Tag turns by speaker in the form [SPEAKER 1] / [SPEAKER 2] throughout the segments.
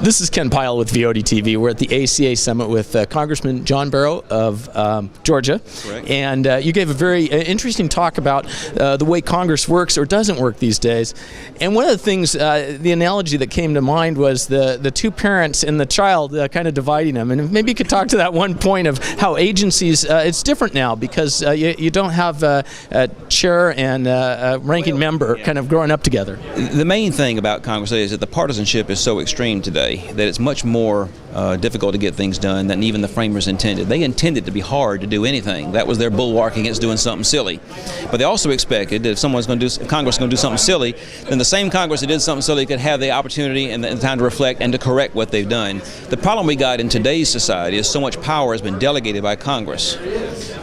[SPEAKER 1] This is Ken Pyle with VOD TV. We're at the ACA Summit with Congressman John Barrow of Georgia.
[SPEAKER 2] Correct.
[SPEAKER 1] And you gave a very interesting talk about the way Congress works or doesn't work these days. And one of the things, the analogy that came to mind was the two parents and the child kind of dividing them. And maybe you could talk to that one point of how agencies, it's different now because you don't have a chair and a ranking member kind of growing up together.
[SPEAKER 2] The main thing about Congress is that the partisanship is so extreme today that it's much more difficult to get things done than even the framers intended. They intended to be hard to do anything. That was their bulwark against doing something silly. But they also expected that if Congress is going to do something silly, then the same Congress that did something silly could have the opportunity and the time to reflect and to correct what they've done. The problem we got in today's society is so much power has been delegated by Congress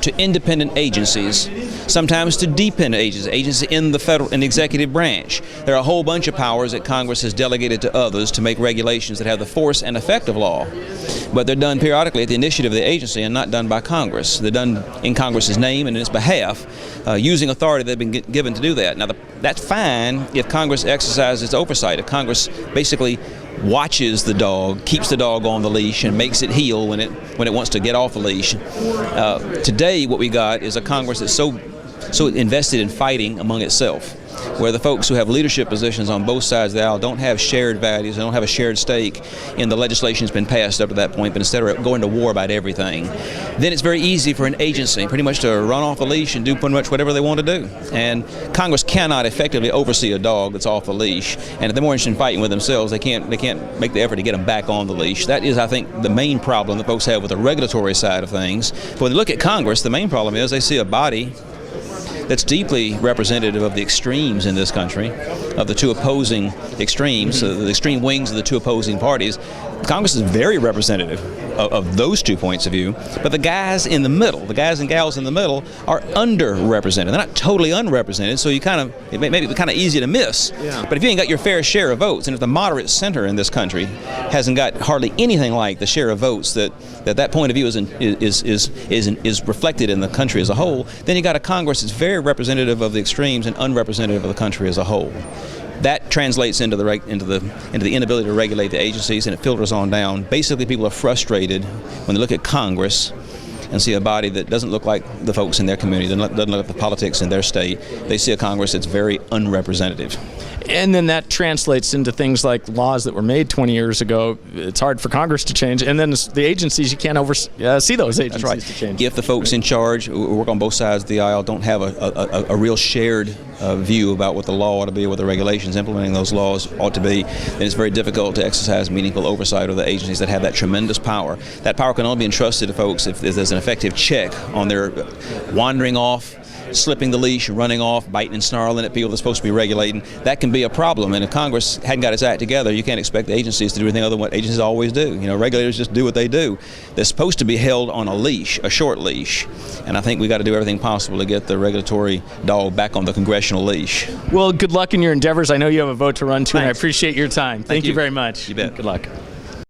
[SPEAKER 2] to independent agencies, sometimes to dependent agencies in the federal and executive branch. There are a whole bunch of powers that Congress has delegated to others to make regulations that have the force and effect of law. But they're done periodically at the initiative of the agency and not done by Congress. They're done in Congress's name and in its behalf, using authority they've been given to do that. Now, that's fine if Congress exercises its oversight. If Congress basically watches the dog, keeps the dog on the leash, and makes it heel when it wants to get off the leash. Today, what we got is a Congress that's so invested in fighting among itself, where the folks who have leadership positions on both sides of the aisle don't have shared values, they don't have a shared stake in the legislation that's been passed up to that point, but instead are going to war about everything. Then it's very easy for an agency pretty much to run off the leash and do pretty much whatever they want to do. And Congress cannot effectively oversee a dog that's off the leash. And if they're more interested in fighting with themselves, they can't make the effort to get them back on the leash. That is, I think, the main problem that folks have with the regulatory side of things. But when they look at Congress, the main problem is they see a body that's deeply representative of the extremes in this country, of the two opposing extremes, the extreme wings of the two opposing parties. Congress is very representative of those 2 points of view, but the guys in the middle, the guys and gals in the middle, are underrepresented. They're not totally unrepresented, so it may be kind of easy to miss. Yeah. But if you ain't got your fair share of votes, and if the moderate center in this country hasn't got hardly anything like the share of votes that point of view is reflected in the country as a whole, then you got a Congress that's very representative of the extremes and unrepresentative of the country as a whole. That translates into the inability to regulate the agencies, and it filters on down. Basically, people are frustrated when they look at Congress and see a body that doesn't look like the folks in their community, doesn't look at the politics in their state. They see a Congress that's very unrepresentative.
[SPEAKER 1] And then that translates into things like laws that were made 20 years ago. It's hard for Congress to change. And then the agencies, you can't see those agencies to change.
[SPEAKER 2] If the folks in charge who work on both sides of the aisle don't have a real shared view about what the law ought to be, what the regulations implementing those laws ought to be, then it's very difficult to exercise meaningful oversight of the agencies that have that tremendous power. That power can only be entrusted to folks if there's an effective check on their wandering off, slipping the leash, running off, biting and snarling at people they're supposed to be regulating. That can be a problem, and if Congress hadn't got its act together, you can't expect the agencies to do anything other than what agencies always do. You know, regulators just do what they do. They're supposed to be held on a leash, a short leash, and I think we got to do everything possible to get the regulatory dog back on the congressional leash.
[SPEAKER 1] Well, good luck in your endeavors. I know you have a vote to run to,
[SPEAKER 2] Thanks.
[SPEAKER 1] and I appreciate your time. Thank you very much.
[SPEAKER 2] You bet.
[SPEAKER 1] Good luck.